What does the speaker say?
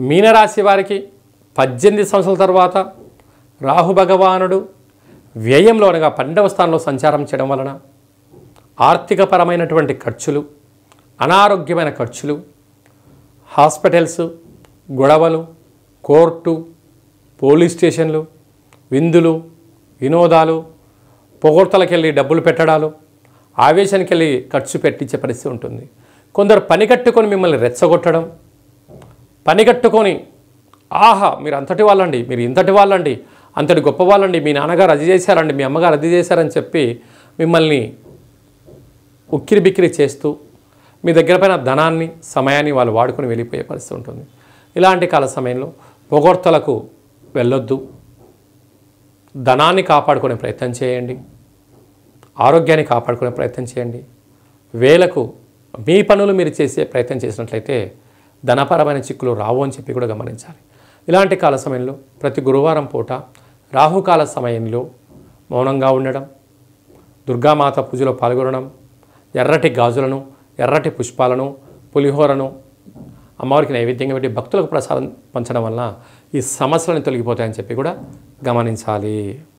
మీనరాశి వారికి 18 సంవత్సరాల తర్వాత రాహు భగవానుడు వ్యయంలో అనగా 12వ స్థానంలో సంచారం చేయడం వలన ఆర్థికపరమైనటువంటి ఖర్చులు, అనారోగ్యమైన ఖర్చులు, హాస్పిటల్స్, గొడవలు, కోర్టు, పోలీస్ స్టేషన్లు, విందులు, వినోదాలు, పొగడ్తలకెళ్ళి డబ్బులు పెట్టడాలు, ఆవేశానికి వెళ్ళి ఖర్చు పెట్టించే పరిస్థితి ఉంటుంది. కొందరు పని కట్టుకొని మిమ్మల్ని రెచ్చగొట్టడం, పని కట్టుకొని ఆహా మీరు అంతటి వాళ్ళండి, మీరు ఇంతటి వాళ్ళండి, అంతటి గొప్ప వాళ్ళండి, మీ నాన్నగారు అది చేశారండి, మీ అమ్మగారు అది చేశారని చెప్పి మిమ్మల్ని ఉక్కిరి బిక్కిరి చేస్తూ మీ దగ్గర పైన ధనాన్ని, సమయాన్ని వాళ్ళు వాడుకొని వెళ్ళిపోయే పరిస్థితి ఉంటుంది. ఇలాంటి కాల సమయంలో పొగడ్తలకు వెళ్ళొద్దు. ధనాన్ని కాపాడుకునే ప్రయత్నం చేయండి, ఆరోగ్యాన్ని కాపాడుకునే ప్రయత్నం చేయండి. వేలకు మీ పనులు మీరు చేసే ప్రయత్నం చేసినట్లయితే ధనపరమైన చిక్కులు రావు అని చెప్పి కూడా గమనించాలి. ఇలాంటి కాల సమయంలో ప్రతి గురువారం పూట రాహుకాల సమయంలో మౌనంగా ఉండడం, దుర్గామాత పూజలో పాల్గొనడం, ఎర్రటి గాజులను, ఎర్రటి పుష్పాలను, పులిహోరను అమ్మవారికి నైవేద్యంగా పెట్టి భక్తులకు ప్రసాదం పంచడం వలన ఈ సమస్యలను తొలగిపోతాయని చెప్పి కూడా గమనించాలి.